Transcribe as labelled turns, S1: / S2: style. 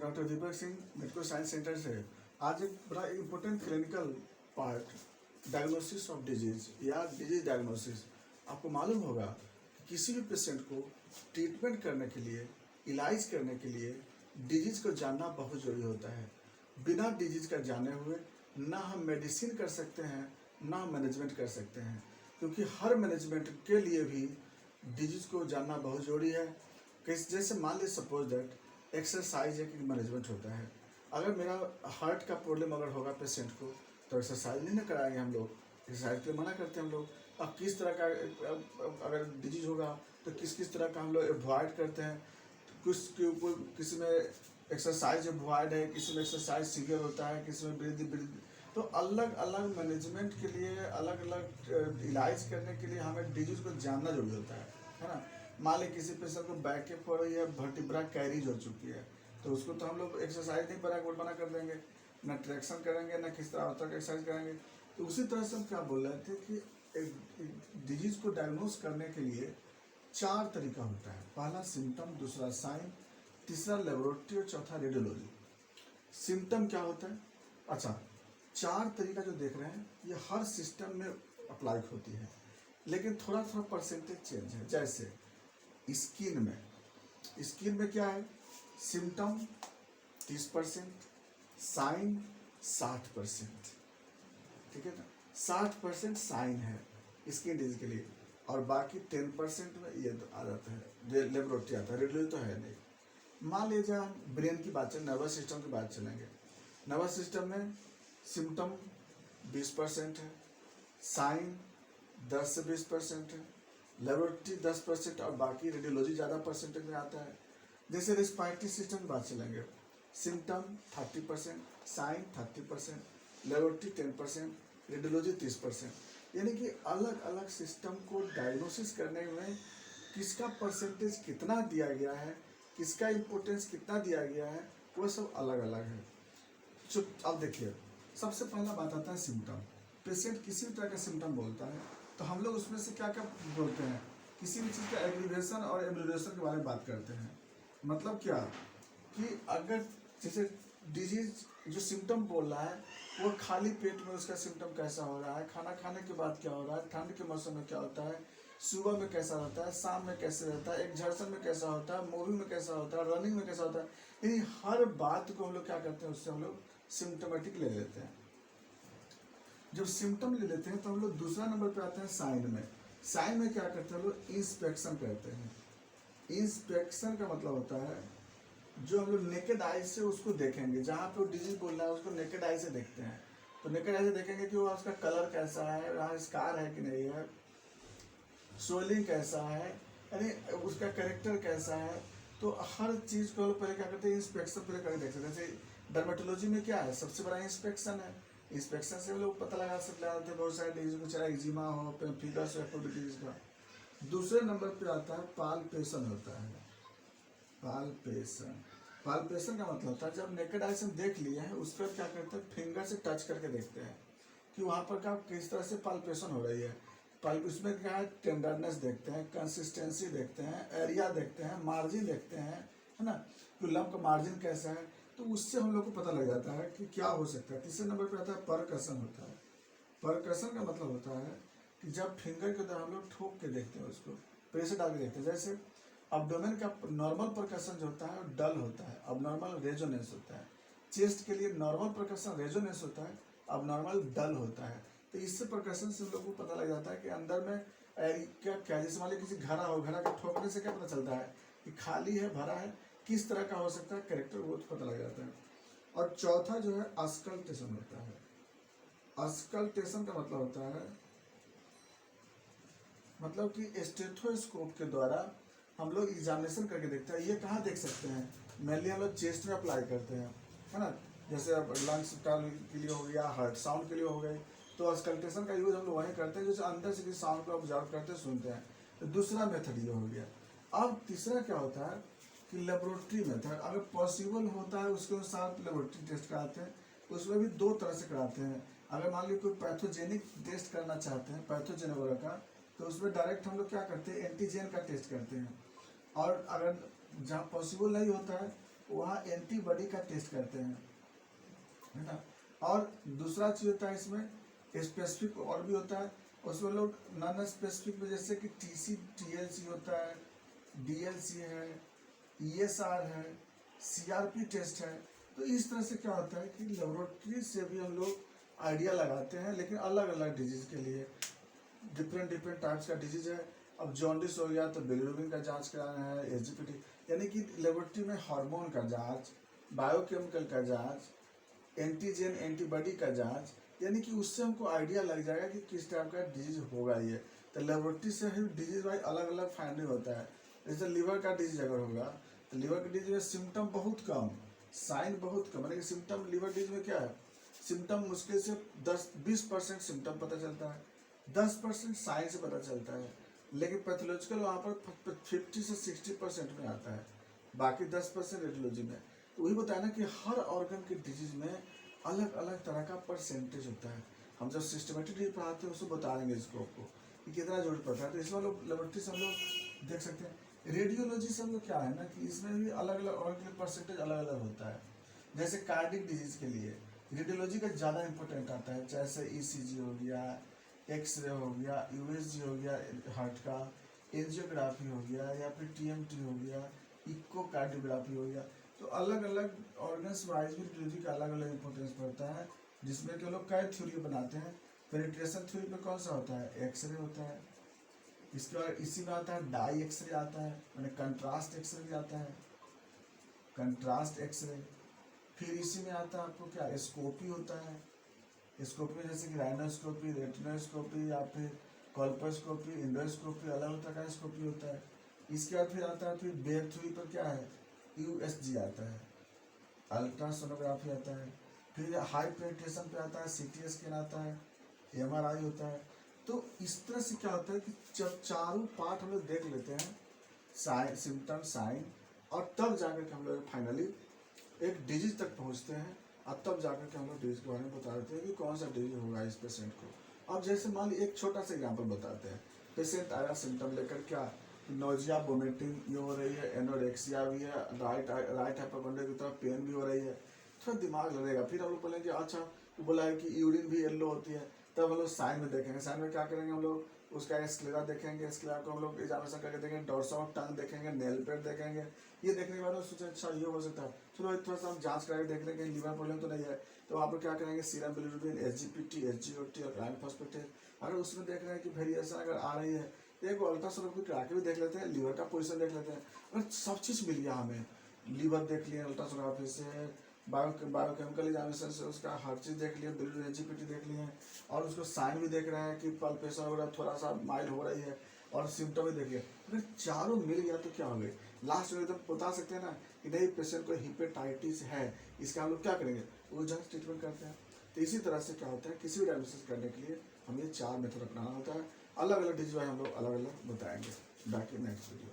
S1: Doctor Deepak Singh medical science centre से। आज एक बड़ा important clinical part diagnosis of disease या डिजीज डायग्नोसिस। आपको मालूम होगा कि किसी भी पेशेंट को ट्रीटमेंट करने के लिए, इलाज करने के लिए डिजीज को जानना बहुत ज़रूरी होता है। बिना डिजीज का जाने हुए ना हम मेडिसिन कर सकते हैं, ना हम मैनेजमेंट कर सकते हैं, क्योंकि हर मैनेजमेंट के लिए भी डिजीज को जानना बहुत ज़रूरी है। जैसे मान लीजिए सपोज दैट एक्सरसाइज एक मैनेजमेंट होता है। अगर मेरा हार्ट का प्रॉब्लम अगर होगा पेशेंट को, तो एक्सरसाइज नहीं ना कराएंगे हम लोग, एक्सरसाइज के लिए मना करते हैं हम लोग। अब किस तरह का अगर डिजीज होगा तो किस तरह का हम लोग अवॉइड करते हैं। किसी में एक्सरसाइज अवॉइड है, किसी में एक्सरसाइज सीवियर होता है, किसी में ब्रीदिंग। तो अलग अलग मैनेजमेंट के लिए, अलग अलग इलाज करने के लिए हमें डिजीज को जानना जरूरी होता है ना। मान लें किसी पेशेंट को बैक के पड़ रही है, वर्टिब्रा कैरीज हो चुकी है, तो उसको तो हम लोग एक्सरसाइज नहीं मना कर देंगे, ना ट्रैक्शन करेंगे, ना किस तरह तक एक्सरसाइज करेंगे। तो उसी तरह से हम क्या बोल रहे थे कि डिजीज को डायग्नोज करने के लिए 4 तरीका होता है। पहला सिम्टम, दूसरा साइन, तीसरा लेबोरेटरी और चौथा रेडियोलॉजी। सिम्टम क्या होता है? अच्छा, 4 तरीका जो देख रहे हैं ये हर सिस्टम में अप्लाई होती है, लेकिन थोड़ा थोड़ा परसेंटेज चेंज है। जैसे स्किन में क्या है? सिम्टम 30%, साइन 60%, ठीक है ना। 60% साइन है स्किन डिजीज के लिए, और बाकी 10% में ये आ जाता है, लेबोरेटरी आता है, रेडियोलॉजी तो है नहीं। मान लीजिए हम ब्रेन की बात चलें, नर्वस सिस्टम की बात चलेंगे। नर्वस सिस्टम में सिम्टम 20% है, साइन 10 से 20% है, लेबोरेटरी 10% और बाकी रेडियोलॉजी ज़्यादा परसेंटेज में आता है। जैसे रिस्पायरेटरी सिस्टम की बात चलेंगे, सिम्टम 30%, साइन 30%, लेबोरेटरी 10%, रेडियोलॉजी 30%। यानी कि अलग अलग सिस्टम को डायग्नोसिस करने में किसका परसेंटेज कितना दिया गया है, किसका इम्पोर्टेंस कितना दिया गया है, वो सब अलग अलग है। अब देखिए, सबसे पहला बात आता है सिम्टम। पेशेंट किसी भी तरह का सिम्टम बोलता है तो हम लोग उसमें से क्या क्या बोलते हैं, किसी भी चीज़ का एग्रीवेशन और एब्रीवेशन के बारे में बात करते हैं। मतलब क्या कि अगर जैसे डिजीज जो सिम्टम बोल रहा है वो खाली पेट में उसका सिम्टम कैसा हो रहा है, खाना खाने के बाद क्या हो रहा है, ठंड के मौसम में क्या होता है, सुबह में कैसा रहता है, शाम में कैसे रहता है, एक्सर्शन में कैसा होता है, मूविंग में कैसा होता है, रनिंग में कैसा होता है। यानी हर बात को हम लोग क्या करते हैं, उससे हम लोग सिम्टोमेटिक ले लेते हैं। जब सिम्टम ले लेते हैं तो हम लोग दूसरा नंबर पे आते हैं साइन में। साइन में क्या करते हैं हम लोग? इंस्पेक्शन करते हैं। इंस्पेक्शन का मतलब होता है जो हम लोग नेकेड आई से उसको देखेंगे, जहाँ पे वो डिजीज बोल रहा है उसको नेकेड आई से देखते हैं। तो नेकेड आई से देखेंगे कि वो उसका कलर कैसा है, वहाँ स्कार है कि नहीं है, सोलिंग कैसा है, यानी उसका कैरेक्टर कैसा है। तो हर चीज़ को पहले क्या करते हैं, इंस्पेक्शन पहले करके देख सकते हैं। जैसे डर्मेटोलॉजी में क्या है, सबसे बड़ा इंस्पेक्शन है। इंस्पेक्शन से लोग पता लगा सकते हैं बहुत सारे डिजीज को, चाहे एक्जिमा हो, फिगर्स हो, डिजीज का। दूसरे नंबर पे आता है पाल्पेशन होता है। पाल्पेशन का मतलब होता है जब नेकेड आई से हम देख लिए हैं, उस पर क्या करते हैं, फिंगर से टच करके देखते हैं कि वहाँ पर क्या किस तरह से पाल्पेशन हो रही है। उसमें क्या है, टेंडरनेस देखते हैं, कंसिस्टेंसी देखते हैं, एरिया देखते हैं, मार्जिन देखते हैं, है ना, कि लंप का मार्जिन कैसा है। तो उससे हम लोग को पता लग जाता है कि क्या हो सकता है। तीसरे नंबर पर आता है परकशन होता है। परकशन का मतलब होता है कि जब फिंगर के द्वारा हम लोग ठोक के देखते हैं, उसको प्रेशर डाल के देखते हैं। जैसे अब्डोमेन का नॉर्मल परकशन जो होता है वो डल होता है, अब रेजोनेंस होता है। चेस्ट के लिए नॉर्मल परकशन रेजोनेंस होता है, अब नॉर्मल डल होता है। तो इससे परकशन से हम लोग को पता लग जाता है कि अंदर में क्या जैसे मान लीजिए किसी घड़ा हो, घड़ा के ठोकने से क्या पता चलता है कि खाली है, भरा है, किस तरह का हो सकता है कैरेक्टर, वो तो पता लग जाता है। और चौथा जो है अस्कल्टेशन होता है। अस्कल्टेशन का मतलब होता है मतलब कि स्टेथोस्कोप के द्वारा हम लोग एग्जामिनेशन करके देखते हैं। ये कहाँ देख सकते हैं, मेनली हम लोग चेस्ट में अप्लाई करते हैं, है ना। जैसे अब लंग्स के लिए हो गया, हार्ट साउंड के लिए हो गए, तो अस्कल्टेशन का यूज हम लोग वहीं करते हैं, जैसे अंदर से किसी साउंड को ऑब्जर्व करते सुनते हैं। तो दूसरा मेथड ये हो गया। अब तीसरा क्या होता है कि लेबोरेटरी मेथड, अगर पॉसिबल होता है उसके अनुसार लेबोरेटरी टेस्ट कराते हैं। उसमें भी 2 तरह से कराते हैं। अगर मान लीजिए कोई पैथोजेनिक टेस्ट करना चाहते हैं, पैथोजेन वगैरह का, तो उसमें डायरेक्ट हम लोग क्या करते हैं, एंटीजन का टेस्ट करते हैं। और अगर जहाँ पॉसिबल नहीं होता है वहाँ एंटीबॉडी का टेस्ट करते हैं, है ना। और दूसरा चीज होता है इसमें स्पेसिफिक और भी होता है, उसमें लोग नॉन स्पेसिफिक में जैसे कि टीसी टीएलसी होता है, डीएलसी है, ईएसआर है, सीआरपी टेस्ट है। तो इस तरह से क्या होता है कि लेबोरेटरी से भी हम लोग आइडिया लगाते हैं, लेकिन अलग अलग डिजीज के लिए डिफरेंट डिफरेंट टाइप्स का डिजीज है। अब जॉन्डिस हो गया तो बिलिरुबिन का जांच कराना है, एसजीपीटी, यानी कि लेबोरेटरी में हार्मोन का जांच, बायोकेमिकल का जांच, एंटीजन एंटीबॉडी का जांच, यानी कि उससे हमको आइडिया लग जाएगा कि किस टाइप का डिजीज होगा ये। तो लेबोरेटरी से ही डिजीज वाइज अलग अलग फाइंडिंग होता है। जैसे लीवर का डिजीज अगर होगा तो लीवर के डिजीज में सिम्टम बहुत कम, साइन बहुत कम, यानी कि सिम्टम लीवर डिजीज में क्या है, सिम्टम मुश्किल से 10-20% सिम्टम पता चलता है, 10% साइन से पता चलता है, लेकिन पैथोलॉजिकल वहाँ पर 50 से 60% में आता है, बाकी 10% रेडियोलॉजी में। तो वही बताया ना कि हर ऑर्गन के डिजीज में अलग अलग तरह का परसेंटेज होता है। हम जब सिस्टमेटिक पढ़ाते हैं उसको बता देंगे इसको आपको कि कितना जरूरत पड़ता है। तो इसमें लोग लेबोरेटरी से हम लोग देख सकते हैं। रेडियोलॉजी से हम लोग क्या है ना कि इसमें भी अलग अलग ऑर्गन के परसेंटेज अलग अलग होता है। जैसे कार्डिक डिजीज के लिए रेडियोलॉजी का ज़्यादा इंपॉर्टेंट आता है, जैसे ईसीजी हो गया, एक्सरे हो गया, यूएसजी हो गया हार्ट का, एंजियोग्राफी हो गया, या फिर टीएमटी हो गया, इकोकार्डियोग्राफी हो गया। तो अलग अलग ऑर्गन्स वाइज भी रेडियोलॉजी का अलग अलग इंपॉर्टेंस पड़ता है, जिसमें कि लोग कई थ्योरी बनाते हैं। पेनिट्रेशन थ्योरी में कौन सा होता है, एक्सरे होता है। इसके बाद इसी में आता है डाई एक्सरे आता है, मैंने कंट्रास्ट एक्सरे भी आता है, कंट्रास्ट एक्सरे। फिर इसी में आता है आपको क्या, स्कोपी होता है। स्कोपी में जैसे कि राइनोस्कोपी, रेटिनोस्कोपी, या फिर कॉल्पोस्कोपी, इंडोस्कोपी, अलग अलग तरह का स्कोपी होता है। इसके बाद फिर आता है, फिर बेयर थ्योरी पर क्या है, यूएसजी आता है, अल्ट्रासोनोग्राफी आता है। फिर हाई पेनिट्रेशन पे आता है सीटी स्कैन आता है, एमआरआई होता है। तो इस तरह से क्या होता है कि जब चारों पार्ट हम लोग देख लेते हैं, साइन, सिम्टम, साइन, और तब जाकर के हम लोग फाइनली एक डिजीज तक पहुंचते हैं, और तब जाकर के हम लोग डिजीज के बारे में बता देते हैं कि कौन सा डिजीज होगा इस पेशेंट को। अब जैसे मान ली एक छोटा सा एग्जाम्पल बताते हैं। पेशेंट आया सिम्टम लेकर, क्या, नोजिया, वोमिटिंग ये हो रही है, एनोरेक्सिया भी है, राइट हाइपोकॉन्ड्रिया की तरफ पेन भी हो रही है, थोड़ा दिमाग लगेगा। फिर हम लोग बोलेंगे अच्छा, वो बोला है कि यूरिन भी येलो होती है, तब हम लोग साइन में देखेंगे। साइन में क्या करेंगे हम लोग, उसका स्क्लेरा देखेंगे, स्क्लेरा को हम लोग एग्जामिनेशन करके देखेंगे, डोर्सम ऑफ टंग देखेंगे, नेल पेट देखेंगे। ये देखने के बाद सोचे अच्छा ये हो सकता है, चलो थोड़ा सा हम जांच करके देख लेंगे लीवर प्रॉब्लम तो नहीं है। तो आप लोग क्या करेंगे, सीरम बिलिरुबिन, एसजीपीटी, एसजीओटी और आयरन फॉस्फेटेज, अगर उसमें देख रहे हैं कि वेरिएशन अगर आ रही है, एक अल्ट्रासाउंड करा के भी देख लेते हैं, लीवर का पोजीशन देख लेते हैं। अगर सब चीज़ मिल गया हमें, लीवर देख लिए अल्ट्रासोनोग्राफी से, बायोकेमिकल एग्जामिनेशन से उसका हर चीज़ देख लिए, बिलिरुबिन, एसजीपीटी देख लिए, और उसको साइन भी देख रहे हैं कि पल्पेशन वगैरह थोड़ा सा माइल्ड हो रही है, और सिम्टम भी देख लिया। अगर चारों मिल गया तो क्या हो गई, लास्ट में एकदम बता सकते हैं ना कि नहीं पेशेंट को हिपेटाइटिस है, इसका हम लोग क्या करेंगे, वो जल्द ट्रीटमेंट करते हैं। तो इसी तरह से क्या होता है, किसी भी डायग्नोसिस करने के लिए हमें 4 मेथड अपनाना होता है। अलग अलग डिजीज हम लोग अलग अलग बताएंगे बाकी नेक्स्ट वीडियो।